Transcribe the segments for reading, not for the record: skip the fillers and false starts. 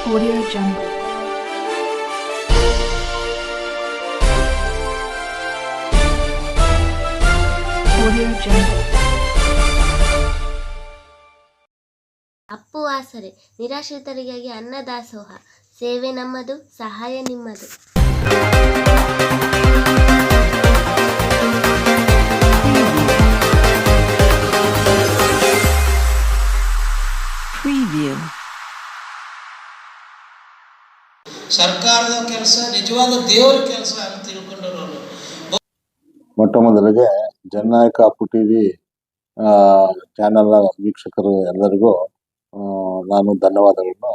Audio Jungle. Audio Jungle. Appu ಆಸರೆ ನಿರಾಶ್ರಿತರಿಗಾಗಿ ಅನ್ನದಾಸೋಹ. ಸೇವೆ ನಮ್ಮದು, ಸಹಾಯ ನಿಮ್ಮದು. Preview. ಸರ್ಕಾರದ ಕೆಲಸ ನಿಜವಾದ ದೇವರ ಕೆಲಸ ಅಂತ ತಿಳ್ಕೊಂಡವರು. ಮೊಟ್ಟ ಮೊದಲಿಗೆ ಜನನಾಯಕ ಅಪ್ಪು ಟಿವಿ ಚಾನೆಲ್ನ ವೀಕ್ಷಕರು ಎಲ್ಲರಿಗೂ ನಾನು ಧನ್ಯವಾದಗಳನ್ನು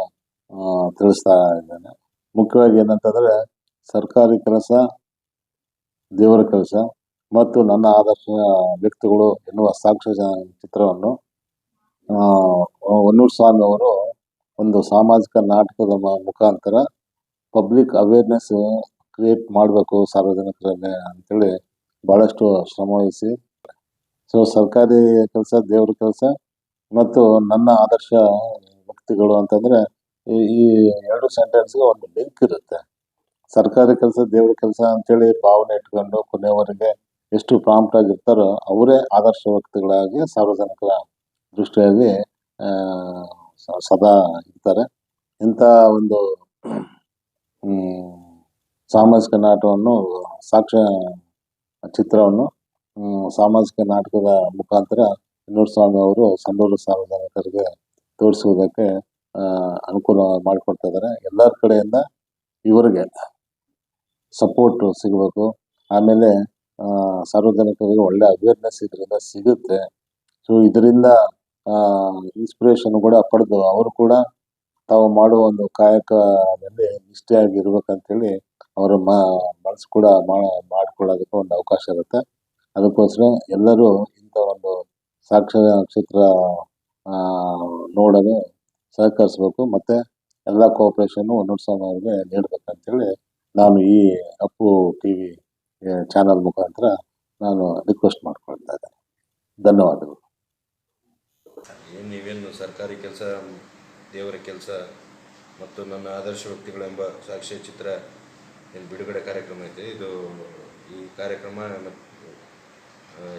ತಿಳಿಸ್ತಾ ಇದ್ದೇನೆ. ಮುಖ್ಯವಾಗಿ ಏನಂತಂದರೆ, ಸರ್ಕಾರಿ ಕೆಲಸ ದೇವರ ಕೆಲಸ ಮತ್ತು ನನ್ನ ಆದರ್ಶ ವ್ಯಕ್ತಿಗಳು ಎನ್ನುವ ಸಾಕ್ಷ್ಯ ಚಿತ್ರವನ್ನು ಹೊನ್ನೂರು ಸ್ವಾಮಿ ಅವರು ಒಂದು ಸಾಮಾಜಿಕ ನಾಟಕದ ಮುಖಾಂತರ ಪಬ್ಲಿಕ್ ಅವೇರ್ನೆಸ್ ಕ್ರಿಯೇಟ್ ಮಾಡಬೇಕು ಸಾರ್ವಜನಿಕರಲ್ಲಿ ಅಂತೇಳಿ ಭಾಳಷ್ಟು ಶ್ರಮವಹಿಸಿ. ಸೊ ಸರ್ಕಾರಿ ಕೆಲಸ ದೇವ್ರ ಕೆಲಸ ಮತ್ತು ನನ್ನ ಆದರ್ಶ ವ್ಯಕ್ತಿಗಳು ಅಂತಂದರೆ ಈ ಎರಡು ಸೆಂಟೆನ್ಸ್ಗೆ ಒಂದು ಲಿಂಕ್ ಇರುತ್ತೆ. ಸರ್ಕಾರಿ ಕೆಲಸ ದೇವ್ರ ಕೆಲಸ ಅಂತೇಳಿ ಭಾವನೆ ಇಟ್ಕೊಂಡು ಕೊನೆಯವರೆಗೆ ಎಷ್ಟು ಪ್ರಾಂಪ್ಟ್ ಆಗಿರ್ತಾರೋ ಅವರೇ ಆದರ್ಶ ವ್ಯಕ್ತಿಗಳಾಗಿ ಸಾರ್ವಜನಿಕರ ದೃಷ್ಟಿಯಾಗಿ ಸದಾ ಇರ್ತಾರೆ. ಇಂಥ ಒಂದು ಸಾಮಾಜಿಕ ನಾಟಕವನ್ನು ಸಾಕ್ಷ್ಯ ಚಿತ್ರವನ್ನು ಸಾಮಾಜಿಕ ನಾಟಕದ ಮುಖಾಂತರ ಹೊನ್ನೂರು ಸ್ವಾಮಿ ಅವರು ಸಂಡೂರು ಸಾರ್ವಜನಿಕರಿಗೆ ತೋರಿಸುವುದಕ್ಕೆ ಅನುಕೂಲ ಮಾಡಿಕೊಡ್ತಾ ಇದ್ದಾರೆ. ಎಲ್ಲರ ಕಡೆಯಿಂದ ಇವರಿಗೆ ಸಪೋರ್ಟ್ ಸಿಗಬೇಕು. ಆಮೇಲೆ ಸಾರ್ವಜನಿಕರಿಗೆ ಒಳ್ಳೆ ಅವೇರ್ನೆಸ್ ಇದರಿಂದ ಸಿಗುತ್ತೆ. ಸೊ ಇದರಿಂದ ಇನ್ಸ್ಪಿರೇಷನ್ ಕೂಡ ಪಡೆದು ಅವರು ಕೂಡ ತಾವು ಮಾಡುವ ಒಂದು ಕಾಯಕದಲ್ಲಿ ನಿಷ್ಠೆಯಾಗಿರ್ಬೇಕಂತೇಳಿ ಅವರ ಮನಸ್ಸು ಕೂಡ ಮಾಡಿಕೊಳ್ಳೋದಕ್ಕೆ ಒಂದು ಅವಕಾಶ ಇರುತ್ತೆ. ಅದಕ್ಕೋಸ್ಕರ ಎಲ್ಲರೂ ಇಂಥ ಒಂದು ಸಾಕ್ಷ್ಯ ಚಿತ್ರ ನೋಡಲು ಸಹಕರಿಸಬೇಕು ಮತ್ತು ಎಲ್ಲ ಕೋಆಪ್ರೇಷನ್ನು ಹೊನ್ನೂರು ಸ್ವಾಮಿ ಅವರಿಗೆ ನೀಡಬೇಕಂತೇಳಿ ನಾನು ಈ ಅಪ್ಪು ಟಿವಿ ಚಾನಲ್ ಮುಖಾಂತರ ನಾನು ರಿಕ್ವೆಸ್ಟ್ ಮಾಡ್ಕೊಳ್ತಾ ಇದ್ದೇನೆ. ಧನ್ಯವಾದಗಳು. ನೀವೇನು ಸರ್ಕಾರಿ ಕೆಲಸ ದೇವರ ಕೆಲಸ ಮತ್ತು ನನ್ನ ಆದರ್ಶ ವ್ಯಕ್ತಿಗಳೆಂಬ ಸಾಕ್ಷ್ಯ ಚಿತ್ರ ಏನು ಬಿಡುಗಡೆ ಕಾರ್ಯಕ್ರಮ ಐತೆ, ಇದು ಈ ಕಾರ್ಯಕ್ರಮ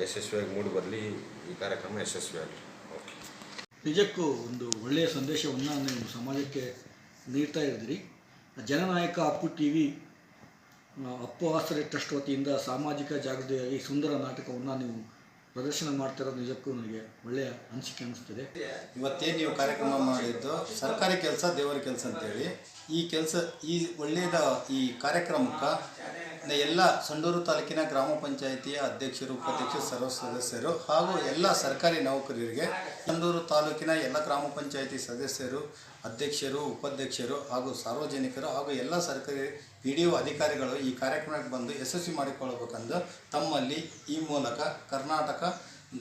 ಯಶಸ್ವಿಯಾಗಿ ಮೂಡಿ ಬರಲಿ. ಈ ಕಾರ್ಯಕ್ರಮ ಯಶಸ್ವಿಯಾಗಲಿ. ಓಕೆ. ನಿಜಕ್ಕೂ ಒಂದು ಒಳ್ಳೆಯ ಸಂದೇಶವನ್ನು ನೀವು ಸಮಾಜಕ್ಕೆ ನೀಡ್ತಾ ಇದ್ದೀರಿ. ಜನನಾಯಕ ಅಪ್ಪು ಟಿವಿ ಅಪ್ಪು ಆಸರೆ ಟ್ರಸ್ಟ್ ವತಿಯಿಂದ ಸಾಮಾಜಿಕ ಜಾಗೃತಿಯಾಗಿ ಸುಂದರ ನಾಟಕವನ್ನು ನೀವು ಪ್ರದರ್ಶನ ಮಾಡ್ತಿರೋದು ನಿಜಕ್ಕೂ ನನಗೆ ಒಳ್ಳೆಯ ಅನಿಸಿಕೆ ಅನ್ನಿಸ್ತದೆ. ಇವತ್ತೇನು ನೀವು ಕಾರ್ಯಕ್ರಮ ಮಾಡಿದ್ದು ಸರ್ಕಾರಿ ಕೆಲಸ ದೇವರ ಕೆಲಸ ಅಂತೇಳಿ ಈ ಒಳ್ಳೆಯದ ಈ ಕಾರ್ಯಕ್ರಮಕ್ಕೆ ಎಲ್ಲ ಸಂಡೂರು ತಾಲೂಕಿನ ಗ್ರಾಮ ಪಂಚಾಯಿತಿಯ ಅಧ್ಯಕ್ಷರು, ಉಪಾಧ್ಯಕ್ಷರು, ಸರ್ವ ಸದಸ್ಯರು ಹಾಗೂ ಎಲ್ಲ ಸರ್ಕಾರಿ ನೌಕರರಿಗೆ, ಸಂಡೂರು ತಾಲೂಕಿನ ಎಲ್ಲ ಗ್ರಾಮ ಪಂಚಾಯಿತಿ ಸದಸ್ಯರು, ಅಧ್ಯಕ್ಷರು, ಉಪಾಧ್ಯಕ್ಷರು ಹಾಗೂ ಸಾರ್ವಜನಿಕರು ಹಾಗೂ ಎಲ್ಲ ಸರ್ಕಾರಿ PDO ಅಧಿಕಾರಿಗಳು ಈ ಕಾರ್ಯಕ್ರಮಕ್ಕೆ ಬಂದು ಯಶಸ್ವಿ ಮಾಡಿಕೊಳ್ಳಬೇಕೆಂದು ತಮ್ಮಲ್ಲಿ ಈ ಮೂಲಕ ಕರ್ನಾಟಕ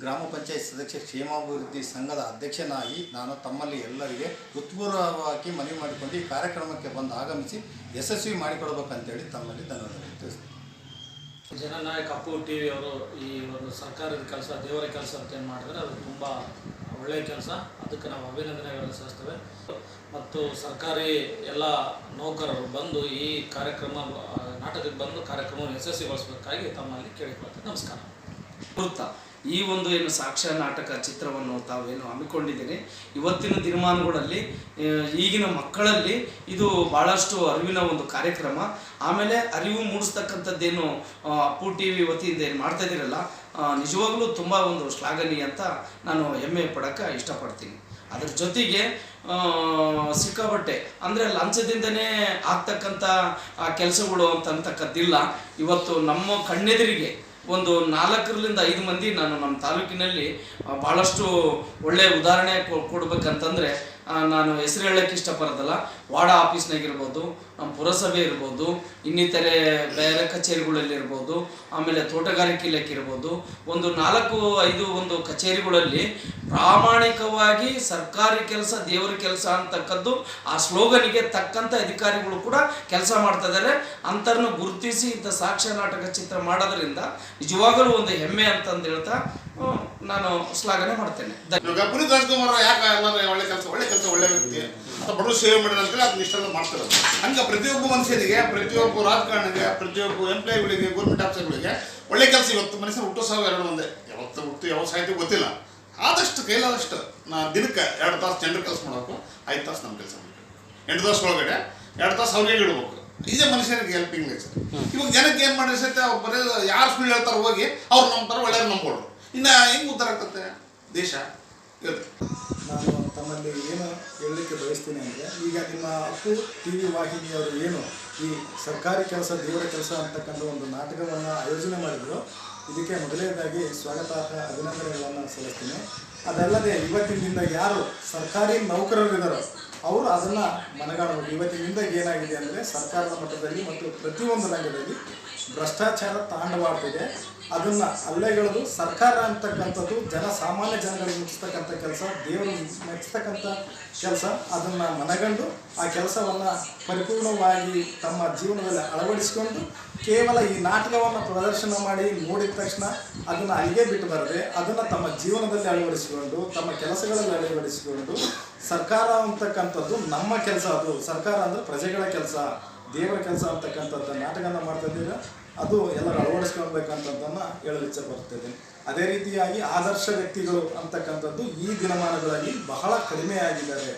ಗ್ರಾಮ ಪಂಚಾಯತ್ ಸದಸ್ಯ ಕ್ಷೇಮಾಭಿವೃದ್ಧಿ ಸಂಘದ ಅಧ್ಯಕ್ಷನಾಗಿ ನಾನು ತಮ್ಮಲ್ಲಿ ಎಲ್ಲರಿಗೆ ಹೃತ್ಪೂರ್ವಕವಾಗಿ ಮನವಿ ಮಾಡಿಕೊಂಡು ಈ ಕಾರ್ಯಕ್ರಮಕ್ಕೆ ಬಂದು ಆಗಮಿಸಿ ಯಶಸ್ವಿ ಮಾಡಿಕೊಡ್ಬೇಕಂತೇಳಿ ತಮ್ಮಲ್ಲಿ ಧನ್ಯವಾದಗಳು ತಿಳಿಸ್ತೀನಿ. ಜನನಾಯಕ ಅಪ್ಪು ಟಿವಿ ಅವರು ಈ ಒಂದು ಸರ್ಕಾರದ ಕೆಲಸ ದೇವರ ಕೆಲಸ ಅಂತ ಏನು ಮಾಡಿದ್ರೆ ಅದು ತುಂಬ ಒಳ್ಳೆಯ ಕೆಲಸ. ಅದಕ್ಕೆ ನಾವು ಅಭಿನಂದನೆಗಳನ್ನು ಸಲ್ಲಿಸ್ತೇವೆ. ಮತ್ತು ಸರ್ಕಾರಿ ಎಲ್ಲ ನೌಕರರು ಬಂದು ಈ ಕಾರ್ಯಕ್ರಮ ನಾಟಕಕ್ಕೆ ಬಂದು ಕಾರ್ಯಕ್ರಮವನ್ನು ಯಶಸ್ವಿಗೊಳಿಸಬೇಕಾಗಿ ತಮ್ಮಲ್ಲಿ ಕೇಳಿಕೊಳ್ತೇವೆ. ನಮಸ್ಕಾರ. ಈ ಒಂದು ಏನು ಸಾಕ್ಷ್ಯ ನಾಟಕ ಚಿತ್ರವನ್ನು ತಾವೇನು ಹಮ್ಮಿಕೊಂಡಿದ್ದೀರಿ, ಇವತ್ತಿನ ದಿನಮಾನಗಳಲ್ಲಿ ಈಗಿನ ಮಕ್ಕಳಲ್ಲಿ ಇದು ಭಾಳಷ್ಟು ಅರಿವಿನ ಒಂದು ಕಾರ್ಯಕ್ರಮ. ಆಮೇಲೆ ಅರಿವು ಮೂಡಿಸ್ತಕ್ಕಂಥದ್ದೇನು ಅಪ್ಪು ಟಿವಿ ವತಿಯಿಂದ ಏನು ಮಾಡ್ತಾ ಇದ್ದೀರಲ್ಲ, ನಿಜವಾಗ್ಲೂ ತುಂಬ ಒಂದು ಶ್ಲಾಘನೀಯ ಅಂತ ನಾನು ಹೆಮ್ಮೆ ಪಡೋಕ್ಕೆ ಇಷ್ಟಪಡ್ತೀನಿ. ಅದ್ರ ಜೊತೆಗೆ ಸಿಕ್ಕಾಪಟ್ಟೆ ಅಂದರೆ ಲಂಚದಿಂದನೇ ಆಗ್ತಕ್ಕಂಥ ಕೆಲಸಗಳು ಅಂತಕ್ಕಂಥದ್ದಿಲ್ಲ. ಇವತ್ತು ನಮ್ಮ ಕಣ್ಣೆದುರಿಗೆ ಒಂದು 4 5 ಮಂದಿ ನಾನು ನಮ್ಮ ತಾಲೂಕಿನಲ್ಲಿ ಭಾಳಷ್ಟು ಒಳ್ಳೆಯ ಉದಾಹರಣೆ ಕೊಡ್ಬೇಕಂತಂದರೆ ನಾನು ಹೆಸರು ಹೇಳೋಕ್ಕೆ ಇಷ್ಟಪಡೋದಲ್ಲ. ವಾರ್ಡ್ ಆಫೀಸ್ನಾಗಿರ್ಬೋದು, ನಮ್ಮ ಪುರಸಭೆ ಇರ್ಬೋದು, ಇನ್ನಿತರೆ ಬೇರೆ ಕಚೇರಿಗಳಲ್ಲಿರ್ಬೋದು, ಆಮೇಲೆ ತೋಟಗಾರಿಕೆ ಇಲಾಖೆ ಇರ್ಬೋದು, ಒಂದು 4 5 ಒಂದು ಕಚೇರಿಗಳಲ್ಲಿ ಪ್ರಾಮಾಣಿಕವಾಗಿ ಸರ್ಕಾರಿ ಕೆಲಸ ದೇವರ ಕೆಲಸ ಅಂತಕ್ಕದ್ದು ಆ ಸ್ಲೋಗನಿಗೆ ತಕ್ಕಂಥ ಅಧಿಕಾರಿಗಳು ಕೂಡ ಕೆಲಸ ಮಾಡ್ತಾ ಇದ್ದಾರೆ. ಅಂಥವ್ರನ್ನ ಗುರುತಿಸಿ ಇಂಥ ಸಾಕ್ಷ್ಯ ನಾಟಕ ಚಿತ್ರ ಮಾಡೋದ್ರಿಂದ ನಿಜವಾಗಲೂ ಒಂದು ಹೆಮ್ಮೆ ಅಂತಂದು ಹೇಳ್ತಾ ನಾನು ಶ್ಲಾಘನೆ ಮಾಡ್ತೇನೆ. ಇವಾಗ ಪುನೀತ್ ರಾಜ್ಕುಮಾರ್ ಯಾಕೆ ಎಲ್ಲರೂ ಒಳ್ಳೆ ಕೆಲಸ ಒಳ್ಳೆ ವ್ಯಕ್ತಿ ಅಥವಾ ಬಡವರು ಸೇವೆ ಮಾಡಿದ ಅಂತೇಳಿ ಅದನ್ನ ಇಷ್ಟೆಲ್ಲ ಮಾಡ್ತಾರೆ. ಹಂಗೆ ಪ್ರತಿಯೊಬ್ಬ ಮನುಷ್ಯನಿಗೆ, ಪ್ರತಿಯೊಬ್ಬ ರಾಜಕಾರಣಿಗೆ, ಪ್ರತಿಯೊಬ್ಬ ಎಂಪ್ಲಾಯಿಗಳಿಗೆ, ಗೌರ್ಮೆಂಟ್ ಆಫೀಸರ್ಗಳಿಗೆ ಒಳ್ಳೆ ಕೆಲಸ ಇವತ್ತು ಮನುಷ್ಯರು ಹುಟ್ಟೋ ಸಾವು ಎರಡು ಒಂದೇ. ಯಾವತ್ತು ಹುಟ್ಟು ಯಾವ ಸಾಹಿತ್ಯ ಗೊತ್ತಿಲ್ಲ. ಆದಷ್ಟು ಕೈಲಾದಷ್ಟು ದಿನಕ್ಕೆ 2 ತಾಸು ಜನರ ಕೆಲಸ ಮಾಡಬೇಕು, 5 ತಾಸು ನಮ್ಮ ಕೆಲಸ ಮಾಡಬೇಕು. 8 ತಾಸು ಒಳಗಡೆ 2 ತಾಸು ಅವ್ರಿಗೆ ಇಡಬೇಕು. ಇದೇ ಮನುಷ್ಯನಿಗೆ ಹೆಲ್ಪಿಂಗ್ ನೇಚರ್. ಇವಾಗ ಜನಕ್ಕೆ ಏನು ಮಾಡಿ ಸಹಿತ ಅವ್ರು ಬರೀ ಯಾರು ಸುಳ್ಳು ಹೇಳ್ತಾರೆ ಹೋಗಿ ಅವ್ರು ನಂಬ್ತಾರೆ, ಒಳ್ಳೆಯವ್ರು ನಂಬೋರು. ಇನ್ನು ಹೆಂಗೆ ಉದ್ಧಾರ ಆಗ್ತದೆ ದೇಶ? ನಾನು ತಮ್ಮಲ್ಲಿ ಏನು ಹೇಳಲಿಕ್ಕೆ ಬಯಸ್ತೀನಿ ಅಂದರೆ, ಈಗ ನಿಮ್ಮ ಅಪ್ಪು TV ವಾಹಿನಿಯವರು ಏನು ಈ ಸರ್ಕಾರಿ ಕೆಲಸ ದೇವರ ಕೆಲಸ ಅಂತಕ್ಕಂಥ ಒಂದು ನಾಟಕವನ್ನು ಆಯೋಜನೆ ಮಾಡಿದರು, ಇದಕ್ಕೆ ಮೊದಲನೇದಾಗಿ ಸ್ವಾಗತಾರ್ಹ ಅಭಿನಂದನೆಗಳನ್ನು ಸಲ್ಲಿಸ್ತೀನಿ. ಅದಲ್ಲದೆ ಇವತ್ತಿನಿಂದ ಯಾರು ಸರ್ಕಾರಿ ನೌಕರರಿದ್ದಾರೋ ಅವರು ಅದನ್ನು ಮನಗಾಣಬೇಕು. ಇವತ್ತಿನಿಂದ ಏನಾಗಿದೆ ಅಂದರೆ ಸರ್ಕಾರದ ಮಟ್ಟದಲ್ಲಿ ಮತ್ತು ಪ್ರತಿಯೊಂದು ರಂಗದಲ್ಲಿ ಭ್ರಷ್ಟಾಚಾರ ತಾಂಡವಾಡ್ತಿದೆ. ಅದನ್ನು ಅಲ್ಲೆಗಳದು ಸರ್ಕಾರ ಅಂತಕ್ಕಂಥದ್ದು ಸಾಮಾನ್ಯ ಜನಗಳಿಗೆ ಮುಟ್ಟಿಸ್ತಕ್ಕಂಥ ಕೆಲಸ, ದೇವರು ಮೆಚ್ಚಿಸ್ತಕ್ಕಂಥ ಕೆಲಸ. ಅದನ್ನು ಮನಗಂಡು ಆ ಕೆಲಸವನ್ನು ಪರಿಪೂರ್ಣವಾಗಿ ತಮ್ಮ ಜೀವನದಲ್ಲಿ ಅಳವಡಿಸಿಕೊಂಡು ಕೇವಲ ಈ ನಾಟಕವನ್ನು ಪ್ರದರ್ಶನ ಮಾಡಿ ನೋಡಿದ ತಕ್ಷಣ ಅದನ್ನು ಅಲ್ಲಿಗೆ ಬಿಟ್ಟು ಬರದೆ ಅದನ್ನು ತಮ್ಮ ಜೀವನದಲ್ಲಿ ಅಳವಡಿಸಿಕೊಂಡು, ತಮ್ಮ ಕೆಲಸಗಳಲ್ಲಿ ಅಳವಡಿಸಿಕೊಂಡು, ಸರ್ಕಾರ ಅಂತಕ್ಕಂಥದ್ದು ನಮ್ಮ ಕೆಲಸ, ಅದು ಸರ್ಕಾರ ಅಂದರೆ ಪ್ರಜೆಗಳ ಕೆಲಸ, ದೇವರ ಕೆಲಸ ಅಂತಕ್ಕಂಥದ್ದು ನಾಟಕನ ಮಾಡ್ತಾ ಇದ್ದೀರ, ಅದು ಎಲ್ಲರೂ ಅಳವಡಿಸ್ಕೊಳ್ಬೇಕಂತದ್ದನ್ನು ಹೇಳಲು ಇಚ್ಛೆ ಬರ್ತೇನೆ. ಅದೇ ರೀತಿಯಾಗಿ ಆದರ್ಶ ವ್ಯಕ್ತಿಗಳು ಅಂತಕ್ಕಂಥದ್ದು ಈ ದಿನಮಾನಗಳಲ್ಲಿ ಬಹಳ ಕಡಿಮೆ ಆಗಿದ್ದಾರೆ,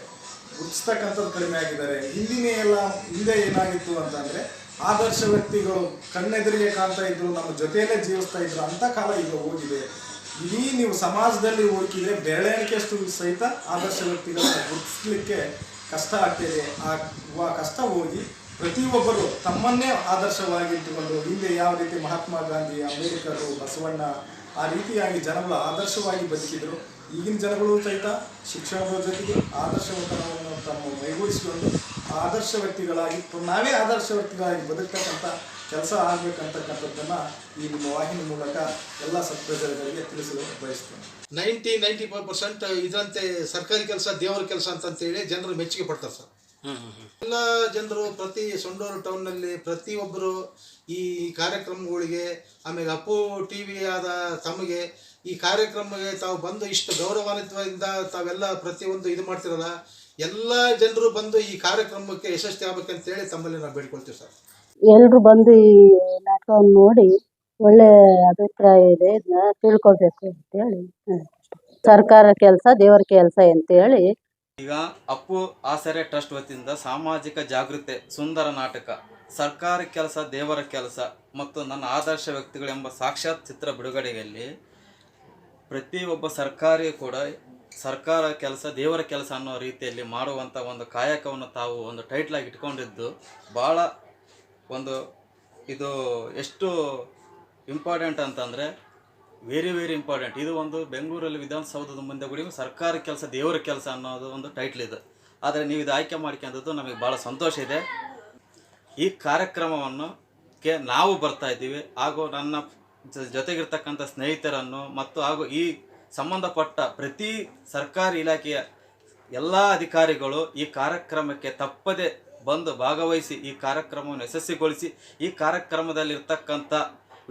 ಗುರುತಿಸ್ತಕ್ಕಂಥದ್ದು ಕಡಿಮೆ ಆಗಿದ್ದಾರೆ. ಹಿಂದೆ ಏನಾಗಿತ್ತು ಅಂತಂದರೆ ಆದರ್ಶ ವ್ಯಕ್ತಿಗಳು ಕಣ್ಣೆದುರಿಗೆ ಕಾಣ್ತಾ ಇದ್ರು, ನಮ್ಮ ಜೊತೆಯಲ್ಲೇ ಜೀವಿಸ್ತಾ ಇದ್ರು, ಅಂಥ ಕಾಲ ಈಗ ಹೋಗಿದೆ. ಇಡೀ ನೀವು ಸಮಾಜದಲ್ಲಿ ಹುಡುಕಿದ್ರೆ ಬೆರಳೆಣಿಕೆಯಷ್ಟು ಸಹಿತ ಆದರ್ಶ ವ್ಯಕ್ತಿಗಳನ್ನು ಗುರುತಿಸಲಿಕ್ಕೆ ಕಷ್ಟ ಆಗ್ತಿದೆ. ಆ ಕಷ್ಟ ಹೋಗಿ ಪ್ರತಿಯೊಬ್ಬರು ತಮ್ಮನ್ನೇ ಆದರ್ಶವಾಗಿ ಇಟ್ಟುಕೊಂಡು, ಹಿಂದೆ ಯಾವ ರೀತಿ ಮಹಾತ್ಮ ಗಾಂಧಿ, ಅಂಬೇಡ್ಕರ್, ಬಸವಣ್ಣ ಆ ರೀತಿಯಾಗಿ ಜನಗಳು ಆದರ್ಶವಾಗಿ ಬದುಕಿದ್ರು, ಈಗಿನ ಜನಗಳು ಸಹಿತ ಶಿಕ್ಷಣದ ಜೊತೆಗೆ ಆದರ್ಶವನ್ನು ತಮ್ಮ ಮೈಗೂಡಿಸಿಕೊಂಡು ಆದರ್ಶ ವ್ಯಕ್ತಿಗಳಾಗಿ ನಾವೇ ಆದರ್ಶ ವ್ಯಕ್ತಿಗಳಾಗಿ ಬದುಕ್ತಕ್ಕಂಥ ಕೆಲಸ ಆಗಬೇಕಂತಕ್ಕಂಥದ್ದನ್ನು ಈ ನಿಮ್ಮ ವಾಹಿನಿ ಮೂಲಕ ಎಲ್ಲ ಸತ್ಪ್ರಜೆಗಳಿಗೆ ತಿಳಿಸಲು ಬಯಸ್ತೇನೆ. 90-95% ಇದಂತೆ ಸರ್ಕಾರಿ ಕೆಲಸ ದೇವರ ಕೆಲಸ ಅಂತಂತೇಳಿ ಜನರು ಮೆಚ್ಚುಗೆ ಪಡ್ತಾರೆ ಸರ್. ಎಲ್ಲ ಜನರು ಪ್ರತಿ ಸೊಂಡೂರು ಟೌನ್ನಲ್ಲಿ ಪ್ರತಿಯೊಬ್ಬರು ಈ ಕಾರ್ಯಕ್ರಮಗಳಿಗೆ, ಆಮೇಲೆ ಅಪ್ಪು TV ಆದ ತಮಗೆ ಈ ಕಾರ್ಯಕ್ರಮಕ್ಕೆ ತಾವು ಬಂದು ಇಷ್ಟು ಗೌರವಾನ್ವಿತದಿಂದ ತಾವೆಲ್ಲ ಪ್ರತಿಯೊಂದು ಇದು ಮಾಡ್ತಿರಲ್ಲ, ಎಲ್ಲ ಜನರು ಬಂದು ಈ ಕಾರ್ಯಕ್ರಮಕ್ಕೆ ಯಶಸ್ವಿ ಆಗ್ಬೇಕಂತೇಳಿ ತಮ್ಮಲ್ಲಿ ನಾವು ಬೇಡ್ಕೊಳ್ತೀವಿ ಸರ್. ಎಲ್ಲರೂ ಬಂದು ಈ ನಾಟಕವನ್ನು ನೋಡಿ ಒಳ್ಳೆ ಅಭಿಪ್ರಾಯ ಇದೆ, ಇದನ್ನ ತಿಳ್ಕೊಬೇಕು ಅಂತೇಳಿ. ಸರ್ಕಾರ ಕೆಲಸ ದೇವರ ಕೆಲಸ ಅಂತೇಳಿ. ಈಗ ಅಪ್ಪು ಆಸರೆ ಟ್ರಸ್ಟ್ ವತಿಯಿಂದ ಸಾಮಾಜಿಕ ಜಾಗೃತಿ ಸುಂದರ ನಾಟಕ ಸರ್ಕಾರಿ ಕೆಲಸ ದೇವರ ಕೆಲಸ ಮತ್ತು ನನ್ನ ಆದರ್ಶ ವ್ಯಕ್ತಿಗಳೆಂಬ ಸಾಕ್ಷಾತ್ ಚಿತ್ರ ಬಿಡುಗಡೆಯಲ್ಲಿ ಪ್ರತಿಯೊಬ್ಬ ಸರ್ಕಾರಿ ಕೂಡ ಸರ್ಕಾರ ಕೆಲಸ ದೇವರ ಕೆಲಸ ಅನ್ನೋ ರೀತಿಯಲ್ಲಿ ಮಾಡುವಂಥ ಒಂದು ಕಾಯಕವನ್ನು ತಾವು ಒಂದು ಟೈಟ್ಲಾಗಿ ಇಟ್ಕೊಂಡಿದ್ದು ಭಾಳ ಒಂದು ಇದು ಎಷ್ಟು ಇಂಪಾರ್ಟೆಂಟ್ ಅಂತಂದರೆ ವೆರಿ ಇಂಪಾರ್ಟೆಂಟ್. ಇದು ಒಂದು ಬೆಂಗಳೂರಲ್ಲಿ ವಿಧಾನಸೌಧದ ಮುಂದೆ ಕೂಡ ಸರ್ಕಾರಿ ಕೆಲಸ ದೇವರ ಕೆಲಸ ಅನ್ನೋದು ಒಂದು ಟೈಟ್ಲ್ ಇದೆ. ಆದರೆ ನೀವು ಇದು ಆಯ್ಕೆ ಮಾಡ್ಕೊಂಡದ್ದು ನಮಗೆ ಭಾಳ ಸಂತೋಷ ಇದೆ. ಈ ಕಾರ್ಯಕ್ರಮವನ್ನು ನಾವು ಬರ್ತಾ ಇದ್ದೀವಿ, ಹಾಗೂ ನನ್ನ ಜೊತೆಗಿರ್ತಕ್ಕಂಥ ಸ್ನೇಹಿತರನ್ನು ಮತ್ತು ಹಾಗೂ ಈ ಸಂಬಂಧಪಟ್ಟ ಪ್ರತಿ ಸರ್ಕಾರಿ ಇಲಾಖೆಯ ಎಲ್ಲ ಅಧಿಕಾರಿಗಳು ಈ ಕಾರ್ಯಕ್ರಮಕ್ಕೆ ತಪ್ಪದೆ ಬಂದು ಭಾಗವಹಿಸಿ ಈ ಕಾರ್ಯಕ್ರಮವನ್ನು ಯಶಸ್ವಿಗೊಳಿಸಿ ಈ ಕಾರ್ಯಕ್ರಮದಲ್ಲಿರ್ತಕ್ಕಂಥ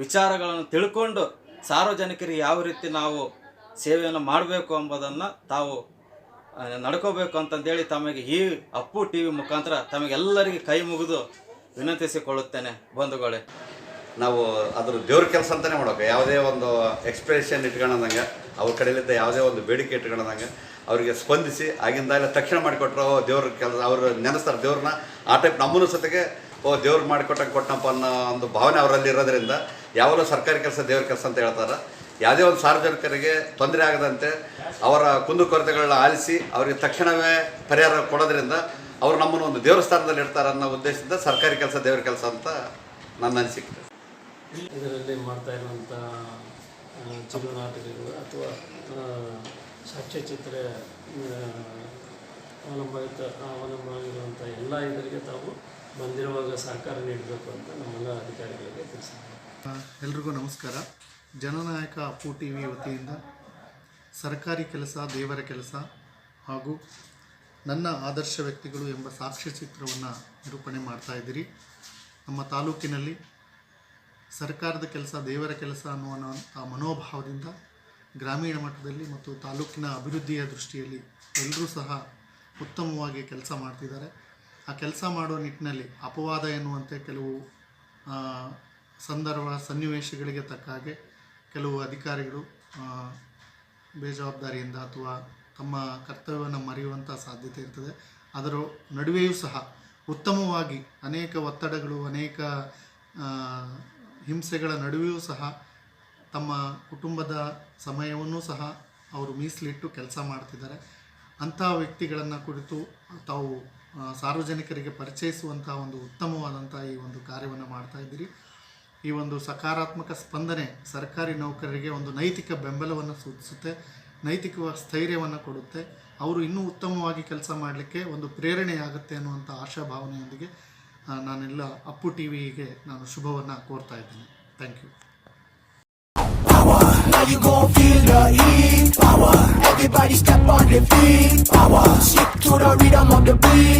ವಿಚಾರಗಳನ್ನು ತಿಳ್ಕೊಂಡು ಸಾರ್ವಜನಿಕರಿಗೆ ಯಾವ ರೀತಿ ನಾವು ಸೇವೆಯನ್ನು ಮಾಡಬೇಕು ಎಂಬುದನ್ನು ತಾವು ನಡ್ಕೋಬೇಕು ಅಂತಂದೇಳಿ ತಮಗೆ ಈ ಅಪ್ಪು TV ಮುಖಾಂತರ ತಮಗೆಲ್ಲರಿಗೆ ಕೈ ಮುಗಿದು ವಿನಂತಿಸಿಕೊಳ್ಳುತ್ತೇನೆ. ಬಂಧುಗಳೇ, ನಾವು ಅದ್ರ ದೇವ್ರ ಕೆಲಸ ಅಂತಲೇ ಮಾಡೋಕೆ ಯಾವುದೇ ಒಂದು ಎಕ್ಸ್ಪ್ರೆಷನ್ ಇಟ್ಕೊಳ್ಳೋದಂಗೆ, ಅವ್ರ ಕಡೆಯಿಂದ ಯಾವುದೇ ಒಂದು ಬೇಡಿಕೆ ಇಟ್ಕೊಳ್ಳೋದಂಗೆ ಅವರಿಗೆ ಸ್ಪಂದಿಸಿ ಆಗಿಂದಾಗಲೇ ತಕ್ಷಣ ಮಾಡಿಕೊಟ್ರು ದೇವ್ರ ಕೆಲಸ ಅವರು ನೆನೆಸ್ತಾರೆ ದೇವ್ರನ್ನ. ಆ ಟೈಪ್ ನಮ್ಮನ್ನು ಸತೆಗೆ ದೇವ್ರು ಕೊಟ್ಟನಪ್ಪ ಅನ್ನೋ ಒಂದು ಭಾವನೆ ಅವರಲ್ಲಿ ಇರೋದ್ರಿಂದ ಯಾವಾಗಲೂ ಸರ್ಕಾರಿ ಕೆಲಸ ದೇವ್ರ ಕೆಲಸ ಅಂತ ಹೇಳ್ತಾರೆ. ಯಾವುದೇ ಒಂದು ಸಾರ್ವಜನಿಕರಿಗೆ ತೊಂದರೆ ಆಗದಂತೆ ಅವರ ಕುಂದುಕೊರತೆಗಳನ್ನ ಆಲಿಸಿ ಅವರಿಗೆ ತಕ್ಷಣವೇ ಪರಿಹಾರ ಕೊಡೋದ್ರಿಂದ ಅವರು ನಮ್ಮನ್ನು ಒಂದು ದೇವ್ರ ಸ್ಥಾನದಲ್ಲಿ ಇಡ್ತಾರೆ ಅನ್ನೋ ಉದ್ದೇಶದಿಂದ ಸರ್ಕಾರಿ ಕೆಲಸ ದೇವ್ರ ಕೆಲಸ ಅಂತ ನನ್ನ ಅನಿಸಿಕೆ. ಇದರಲ್ಲಿ ಮಾಡ್ತಾ ಇರುವಂಥ ಚಿತ್ರನಾಟಕಗಳು ಅಥವಾ ಸಾಕ್ಷ್ಯಚಿತ್ರ ಅವಲಂಬವಾಗಿರುವಂಥ ಎಲ್ಲ ಇದರಿಗೆ ತಾವು ಬಂದಿರುವಾಗ ಸಹಕಾರ ನೀಡಬೇಕು ಅಂತ ನಮ್ಮೆಲ್ಲ ಅಧಿಕಾರಿಗಳಿಗೆ ತಿಳಿಸ್ತಾರೆ. ಎಲ್ರಿಗೂ ನಮಸ್ಕಾರ. ಜನನಾಯಕ ಅಪ್ಪು TV ವತಿಯಿಂದ ಸರ್ಕಾರಿ ಕೆಲಸ ದೇವರ ಕೆಲಸ ಹಾಗೂ ನನ್ನ ಆದರ್ಶ ವ್ಯಕ್ತಿಗಳು ಎಂಬ ಸಾಕ್ಷ್ಯಚಿತ್ರವನ್ನು ನಿರೂಪಣೆ ಮಾಡ್ತಾಯಿದ್ದೀರಿ. ನಮ್ಮ ತಾಲೂಕಿನಲ್ಲಿ ಸರ್ಕಾರದ ಕೆಲಸ ದೇವರ ಕೆಲಸ ಅನ್ನುವಂಥ ಮನೋಭಾವದಿಂದ ಗ್ರಾಮೀಣ ಮಟ್ಟದಲ್ಲಿ ಮತ್ತು ತಾಲೂಕಿನ ಅಭಿವೃದ್ಧಿಯ ದೃಷ್ಟಿಯಲ್ಲಿ ಎಲ್ಲರೂ ಸಹ ಉತ್ತಮವಾಗಿ ಕೆಲಸ ಮಾಡ್ತಿದ್ದಾರೆ. ಆ ಕೆಲಸ ಮಾಡೋ ನಿಟ್ಟಿನಲ್ಲಿ ಅಪವಾದ ಎನ್ನುವಂತೆ ಕೆಲವು ಸಂದರ್ಭ ಸನ್ನಿವೇಶಗಳಿಗೆ ತಕ್ಕ ಹಾಗೆ ಕೆಲವು ಅಧಿಕಾರಿಗಳು ಬೇಜವಾಬ್ದಾರಿಯಿಂದ ಅಥವಾ ತಮ್ಮ ಕರ್ತವ್ಯವನ್ನು ಮರೆಯುವಂಥ ಸಾಧ್ಯತೆ ಇರ್ತದೆ. ಅದರ ನಡುವೆಯೂ ಸಹ ಉತ್ತಮವಾಗಿ ಅನೇಕ ಒತ್ತಡಗಳು, ಅನೇಕ ಹಿಂಸೆಗಳ ನಡುವೆಯೂ ಸಹ ತಮ್ಮ ಕುಟುಂಬದ ಸಮಯವನ್ನು ಸಹ ಅವರು ಮೀಸಲಿಟ್ಟು ಕೆಲಸ ಮಾಡ್ತಿದ್ದಾರೆ. ಅಂಥ ವ್ಯಕ್ತಿಗಳನ್ನು ಕುರಿತು ತಾವು ಸಾರ್ವಜನಿಕರಿಗೆ ಪರಿಚಯಿಸುವಂಥ ಒಂದು ಉತ್ತಮವಾದಂಥ ಈ ಒಂದು ಕಾರ್ಯವನ್ನು ಮಾಡ್ತಾಯಿದ್ದೀರಿ. ಈ ಒಂದು ಸಕಾರಾತ್ಮಕ ಸ್ಪಂದನೆ ಸರ್ಕಾರಿ ನೌಕರರಿಗೆ ಒಂದು ನೈತಿಕ ಬೆಂಬಲವನ್ನು ಸೂಚಿಸುತ್ತೆ, ನೈತಿಕ ಸ್ಥೈರ್ಯವನ್ನು ಕೊಡುತ್ತೆ. ಅವರು ಇನ್ನೂ ಉತ್ತಮವಾಗಿ ಕೆಲಸ ಮಾಡಲಿಕ್ಕೆ ಒಂದು ಪ್ರೇರಣೆಯಾಗುತ್ತೆ ಅನ್ನುವಂಥ ಆಶಾಭಾವನೆಯೊಂದಿಗೆ ನಾನೆಲ್ಲ ಅಪ್ಪು ಟಿ ವಿಗೆ ನಾನು ಶುಭವನ್ನು ಕೋರ್ತಾ ಇದ್ದೀನಿ. Thank you. Now you gon' feel the heat. Power. Everybody step on their feet. Power. Stick to the rhythm of the beat.